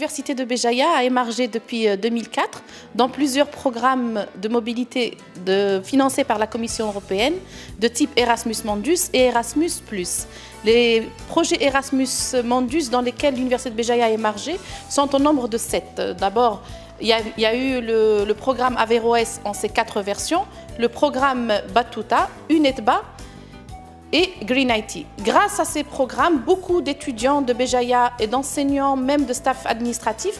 l'Université de Béjaïa a émargé depuis 2004 dans plusieurs programmes de mobilité financés par la Commission européenne de type Erasmus Mundus et Erasmus+. Les projets Erasmus Mundus dans lesquels l'Université de Béjaïa a émargé sont au nombre de 7. D'abord, il y a eu le programme Averroès en ses 4 versions, le programme Batuta, UNETBA et Green IT. Grâce à ces programmes, beaucoup d'étudiants de Béjaïa et d'enseignants, même de staff administratif,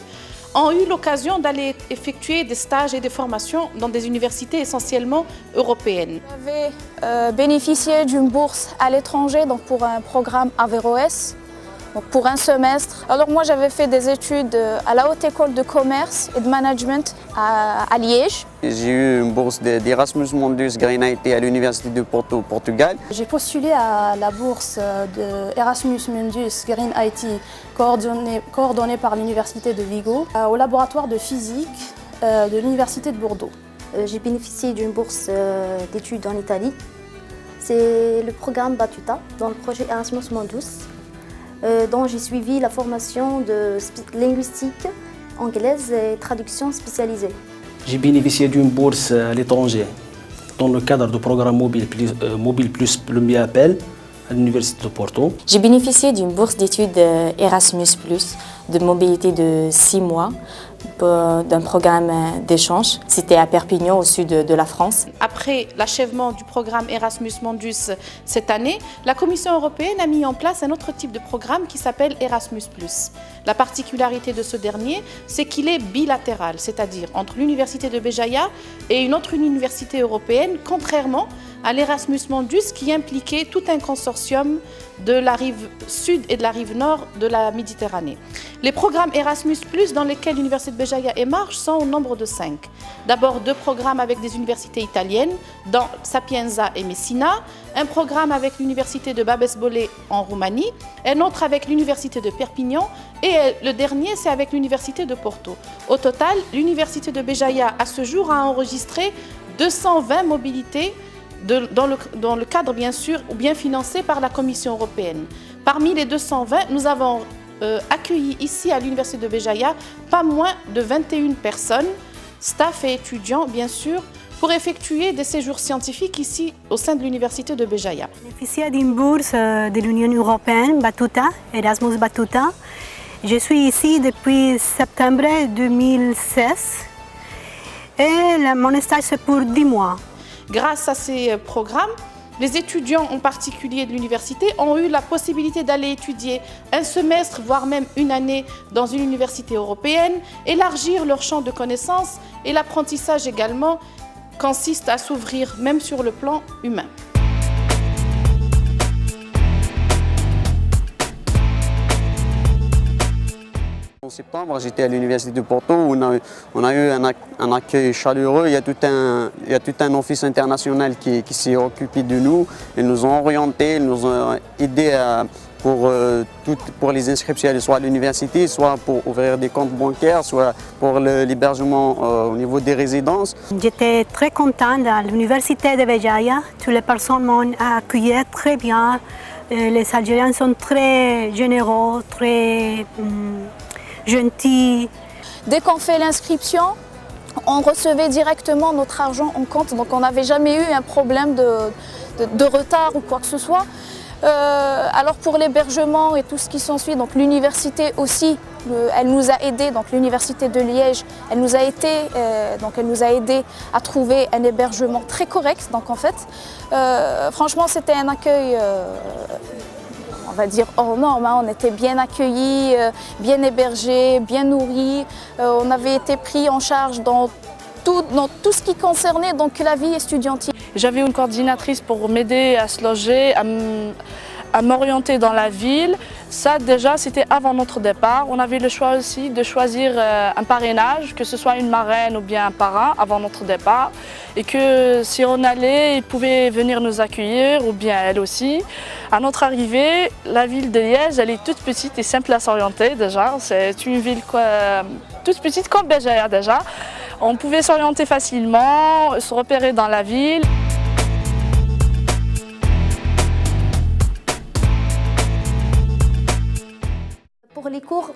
ont eu l'occasion d'aller effectuer des stages et des formations dans des universités essentiellement européennes. J'avais bénéficié d'une bourse à l'étranger pour un programme Averroès, pour un semestre. Alors moi j'avais fait des études à la Haute École de Commerce et de Management à Liège. J'ai eu une bourse d'Erasmus Mundus Green IT à l'Université de Porto au Portugal. J'ai postulé à la bourse d'Erasmus Mundus Green IT coordonnée par l'Université de Vigo au laboratoire de physique de l'Université de Bordeaux. J'ai bénéficié d'une bourse d'études en Italie. C'est le programme Batuta dans le projet Erasmus Mundus, dont j'ai suivi la formation de linguistique anglaise et traduction spécialisée. J'ai bénéficié d'une bourse à l'étranger dans le cadre du programme Mobile Plus Premier Appel à l'Université de Porto. J'ai bénéficié d'une bourse d'études Erasmus+, de mobilité de 6 mois, d'un programme d'échange. C'était à Perpignan, au sud de la France. Après l'achèvement du programme Erasmus Mundus cette année, la Commission européenne a mis en place un autre type de programme qui s'appelle Erasmus+. La particularité de ce dernier, c'est qu'il est bilatéral, c'est-à-dire entre l'Université de Béjaïa et une autre université européenne, contrairement à l'Erasmus Mundus qui impliquait tout un consortium de la rive sud et de la rive nord de la Méditerranée. Les programmes Erasmus+, dans lesquels l'Université de Béjaïa émarge, sont au nombre de 5. D'abord 2 programmes avec des universités italiennes, dans Sapienza et Messina, un programme avec l'Université de Babes-Bolyai en Roumanie, un autre avec l'Université de Perpignan et le dernier, c'est avec l'Université de Porto. Au total, l'Université de Béjaïa, à ce jour, a enregistré 220 mobilités dans le cadre, bien sûr, ou bien financé par la Commission européenne. Parmi les 220, nous avons accueilli ici à l'Université de Béjaïa pas moins de 21 personnes, staff et étudiants, bien sûr, pour effectuer des séjours scientifiques ici au sein de l'Université de Béjaïa. J'ai bénéficié d'une bourse de l'Union européenne, Batuta, Erasmus Batuta. Je suis ici depuis septembre 2016 et mon stage c'est pour 10 mois. Grâce à ces programmes, les étudiants en particulier de l'université ont eu la possibilité d'aller étudier un semestre, voire même une année dans une université européenne, élargir leur champ de connaissances et l'apprentissage également consiste à s'ouvrir même sur le plan humain. En septembre, j'étais à l'Université de Porto où on a eu un accueil chaleureux. Il y a tout un office international qui s'est occupé de nous. Ils nous ont orientés, ils nous ont aidés pour les inscriptions, soit à l'université, soit pour ouvrir des comptes bancaires, soit pour l'hébergement au niveau des résidences. J'étais très contente à l'Université de Béjaïa. Toutes les personnes m'ont accueilli très bien. Les Algériens sont très généreux, très gentils. Dès qu'on fait l'inscription, on recevait directement notre argent en compte, donc on n'avait jamais eu un problème de retard ou quoi que ce soit. Alors pour l'hébergement et tout ce qui s'ensuit, donc l'université aussi, elle nous a aidés, donc l'université de Liège, elle nous a aidés à trouver un hébergement très correct. Donc en fait, franchement c'était un accueil, on va dire hors norme, hein. On était bien accueillis, bien hébergés, bien nourris. On avait été pris en charge dans tout ce qui concernait donc la vie estudiantine. J'avais une coordinatrice pour m'aider à se loger, à m'orienter dans la ville. Ça déjà c'était avant notre départ. On avait le choix aussi de choisir un parrainage, que ce soit une marraine ou bien un parrain avant notre départ. Et que si on allait, ils pouvaient venir nous accueillir ou bien elle aussi. À notre arrivée, la ville de Liège, elle est toute petite et simple à s'orienter déjà. C'est une ville toute petite comme Béjaïa déjà. On pouvait s'orienter facilement, se repérer dans la ville. Pour les cours,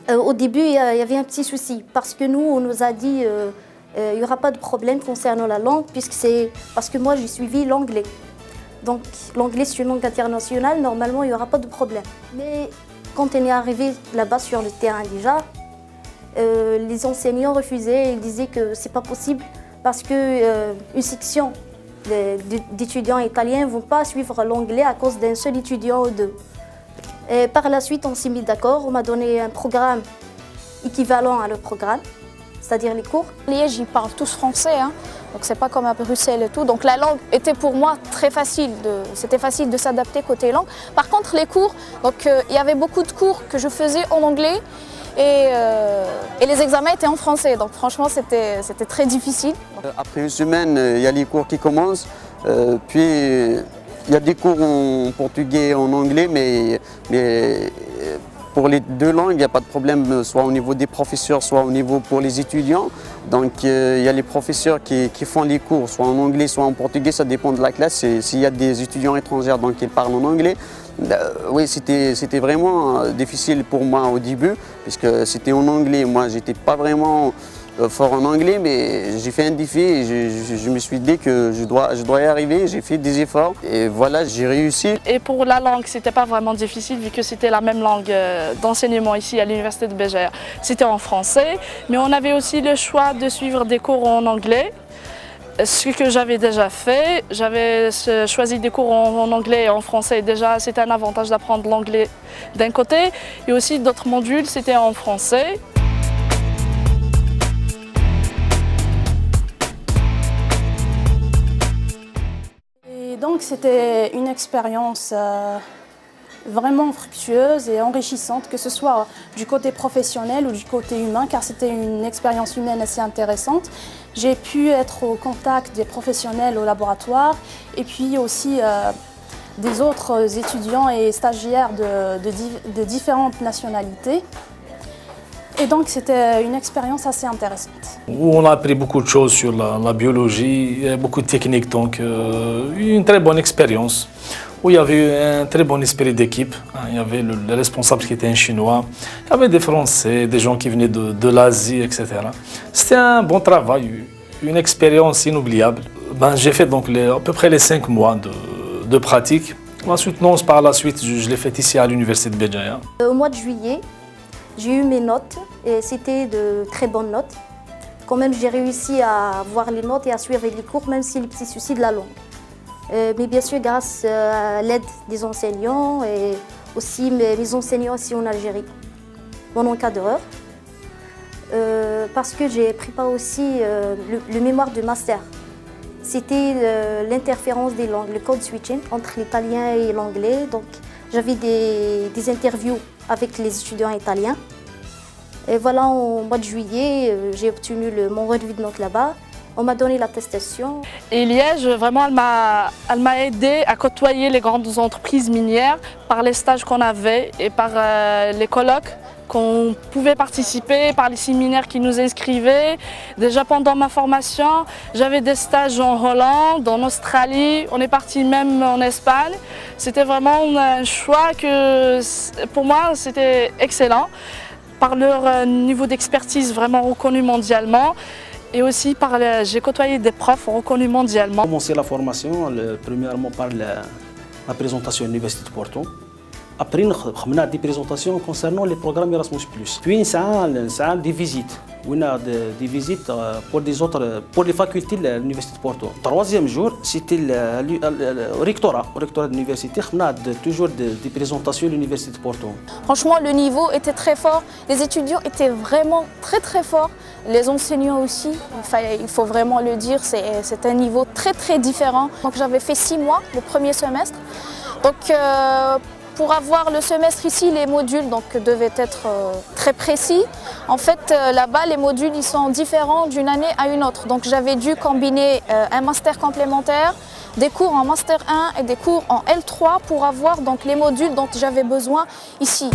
au au début, il y avait un petit souci parce que nous, on nous a dit il n'y aura pas de problème concernant la langue parce que moi, j'ai suivi l'anglais. Donc, l'anglais, c'est une langue internationale. Normalement, il n'y aura pas de problème. Mais quand on est arrivé là-bas sur le terrain déjà, les enseignants refusaient. Ils disaient que ce n'est pas possible parce qu'une section d'étudiants italiens ne vont pas suivre l'anglais à cause d'un seul étudiant ou deux. Et par la suite, on s'est mis d'accord. On m'a donné un programme équivalent à le programme, c'est-à-dire les cours. À Liège, ils parlent tous français, hein. Donc c'est pas comme à Bruxelles et tout. Donc la langue était pour moi très facile. C'était facile de s'adapter côté langue. Par contre, les cours, donc il y avait beaucoup de cours que je faisais en anglais et les examens étaient en français. Donc franchement, c'était très difficile. Après une semaine, il y a les cours qui commencent, puis il y a des cours en portugais et en anglais, mais pour les deux langues, il n'y a pas de problème, soit au niveau des professeurs, soit au niveau pour les étudiants. Donc il y a les professeurs qui font les cours, soit en anglais, soit en portugais, ça dépend de la classe. S'il y a des étudiants étrangers, donc ils parlent en anglais. Oui, c'était vraiment difficile pour moi au début, puisque c'était en anglais. Moi, j'étais pas vraiment fort en anglais, mais j'ai fait un défi et je me suis dit que je dois y arriver. J'ai fait des efforts et voilà, j'ai réussi. Et pour la langue, c'était pas vraiment difficile vu que c'était la même langue d'enseignement ici à l'université de Béjaïa. C'était en français, mais on avait aussi le choix de suivre des cours en anglais. Ce que j'avais déjà fait, j'avais choisi des cours en anglais et en français. Déjà, c'était un avantage d'apprendre l'anglais d'un côté et aussi d'autres modules, c'était en français. Et donc c'était une expérience vraiment fructueuse et enrichissante, que ce soit du côté professionnel ou du côté humain, car c'était une expérience humaine assez intéressante. J'ai pu être au contact des professionnels au laboratoire et puis aussi des autres étudiants et stagiaires de différentes nationalités. Et donc c'était une expérience assez intéressante. On a appris beaucoup de choses sur la biologie, beaucoup de techniques, donc une très bonne expérience. Où il y avait un très bon esprit d'équipe. Il y avait le responsable qui était un Chinois, il y avait des Français, des gens qui venaient de l'Asie, etc. C'était un bon travail, une expérience inoubliable. J'ai fait donc à peu près les 5 mois de pratique. La soutenance par la suite, je l'ai fait ici à l'université de Béjaïa. Au mois de juillet, j'ai eu mes notes et c'était de très bonnes notes. Quand même, j'ai réussi à avoir les notes et à suivre les cours, même si les petits soucis de la langue. Mais bien sûr, grâce à l'aide des enseignants et aussi mes enseignants ici en Algérie, mon encadreur, parce que j'ai préparé aussi le mémoire de master. C'était l'interférence des langues, le code switching entre l'italien et l'anglais. Donc, j'avais des interviews avec les étudiants italiens. Et voilà, au mois de juillet, j'ai obtenu mon relevé de notes là-bas. On m'a donné l'attestation. Et Liège, vraiment, elle m'a aidé à côtoyer les grandes entreprises minières par les stages qu'on avait et par les colloques qu'on pouvait participer, par les séminaires qui nous inscrivaient. Déjà pendant ma formation, j'avais des stages en Hollande, en Australie, on est parti même en Espagne. C'était vraiment un choix que, pour moi, c'était excellent. Par leur niveau d'expertise vraiment reconnu mondialement. Et aussi, j'ai côtoyé des profs reconnus mondialement. J'ai commencé la formation premièrement par la présentation à l'Université de Porto. Après, on a des présentations concernant les programmes Erasmus+. Puis, ça a des visites. On a des visites pour les facultés de l'Université de Porto. Le troisième jour, c'était au rectorat de l'université. On a toujours des présentations à l'Université de Porto. Franchement, le niveau était très fort. Les étudiants étaient vraiment très très forts. Les enseignants aussi, il faut vraiment le dire, c'est un niveau très très différent. Donc j'avais fait 6 mois, le premier semestre. Donc pour avoir le semestre ici, les modules devaient être très précis. En fait, là-bas, les modules ils sont différents d'une année à une autre. Donc j'avais dû combiner un master complémentaire, des cours en master 1 et des cours en L3 pour avoir donc, les modules dont j'avais besoin ici.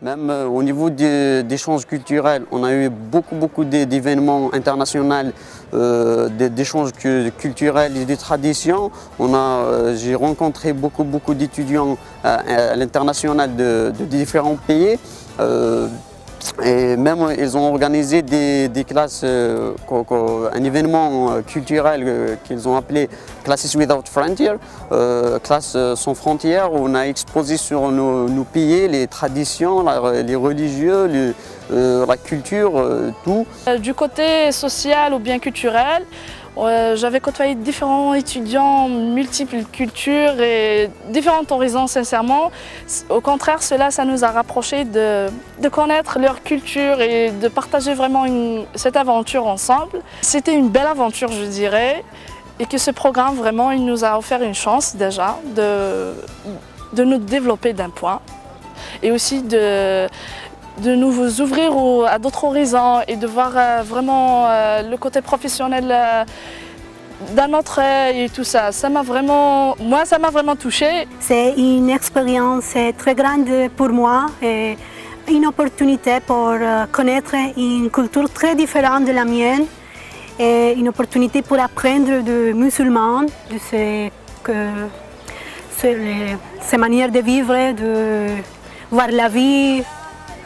Même au niveau d'échanges culturels, on a eu beaucoup d'événements internationaux, d'échanges culturels et des traditions. J'ai rencontré beaucoup d'étudiants à l'international de différents pays. Et même ils ont organisé des classes, un événement culturel qu'ils ont appelé Classes Without Frontier, classes sans frontières, où on a exposé sur nos pays les traditions, les religieux, la culture, tout. Du côté social ou bien culturel, j'avais côtoyé différents étudiants, multiples cultures et différents horizons sincèrement. Au contraire, ça nous a rapprochés de connaître leur culture et de partager vraiment cette aventure ensemble. C'était une belle aventure, je dirais, et que ce programme vraiment il nous a offert une chance déjà de nous développer d'un point et aussi de nous ouvrir à d'autres horizons et de voir vraiment le côté professionnel d'un autre œil et tout ça. Ça m'a vraiment touchée. C'est une expérience très grande pour moi et une opportunité pour connaître une culture très différente de la mienne et une opportunité pour apprendre de musulmans, de ces manières de vivre, de voir la vie.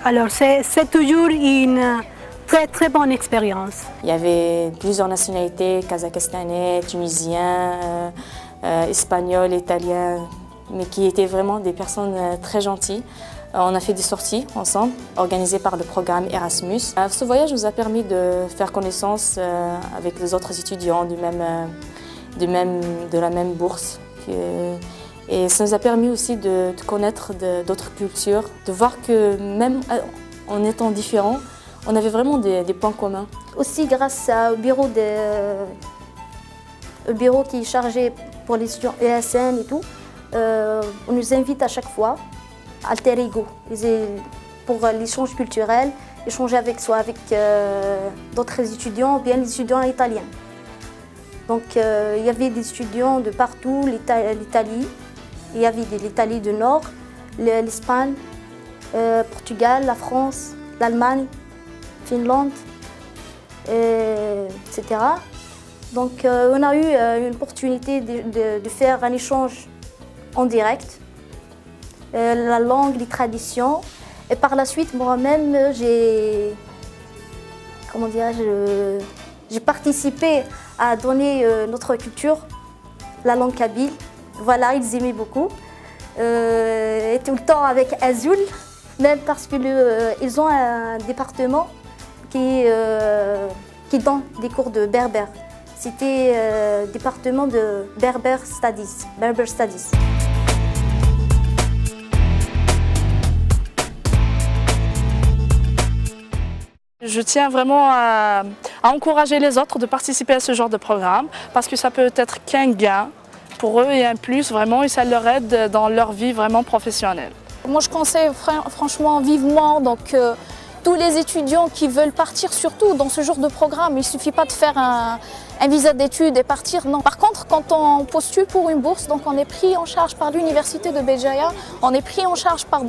Alors c'est toujours une très bonne expérience. Il y avait plusieurs nationalités, kazakhstanais, tunisiens, espagnols, italiens, mais qui étaient vraiment des personnes très gentilles. On a fait des sorties ensemble, organisées par le programme Erasmus. Ce voyage nous a permis de faire connaissance avec les autres étudiants de la même bourse. Et ça nous a permis aussi de connaître d'autres cultures, de voir que même en étant différents, on avait vraiment des points communs. Aussi grâce au bureau qui est chargé pour les étudiants ESN et tout, on nous invite à chaque fois, alter ego, pour l'échange culturel, échanger soit avec d'autres étudiants ou bien les étudiants italiens. Donc il y avait des étudiants de partout, l'Italie. Il y avait l'Italie du Nord, l'Espagne, Portugal, la France, l'Allemagne, Finlande, etc. Donc on a eu une opportunité de faire un échange en direct, la langue, les traditions. Et par la suite, moi-même, j'ai participé à donner notre culture, la langue kabyle. Voilà, ils aimaient beaucoup. Et tout le temps avec Azul, même parce qu'ils ont un département qui donne des cours de berbère. C'était département de Berber Studies. Je tiens vraiment à encourager les autres de participer à ce genre de programme parce que ça peut être qu'un gain pour eux et un plus vraiment et ça leur aide dans leur vie vraiment professionnelle. Moi je conseille franchement vivement tous les étudiants qui veulent partir surtout dans ce genre de programme. Il ne suffit pas de faire un visa d'études et partir, non. Par contre quand on postule pour une bourse, donc on est pris en charge par l'université de Béjaïa, on est pris en charge par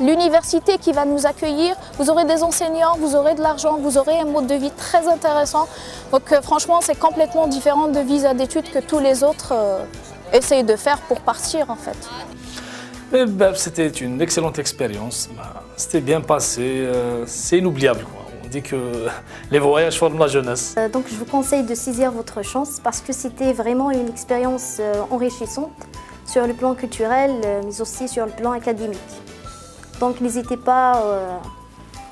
l'université qui va nous accueillir. Vous aurez des enseignants, vous aurez de l'argent, vous aurez un mode de vie très intéressant. Donc franchement c'est complètement différent de visa d'études que tous les autres essayent de faire pour partir en fait. C'était une excellente expérience, c'était bien passé, c'est inoubliable. On dit que les voyages forment la jeunesse. Donc je vous conseille de saisir votre chance parce que c'était vraiment une expérience enrichissante sur le plan culturel mais aussi sur le plan académique. Donc n'hésitez pas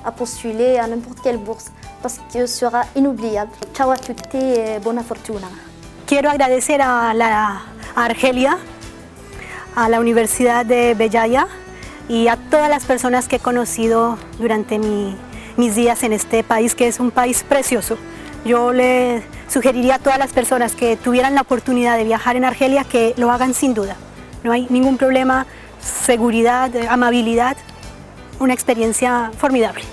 à postuler à n'importe quelle bourse parce que ce sera inoubliable. Ciao a tutti et buona fortuna. Quiero agradecer a Argelia, a la Universidad de Béjaïa y a todas las personas que he conocido durante mis días en este país, que es un país precioso. Yo le sugeriría a todas las personas que tuvieran la oportunidad de viajar en Argelia que lo hagan sin duda. No hay ningún problema, seguridad, amabilidad, una experiencia formidable.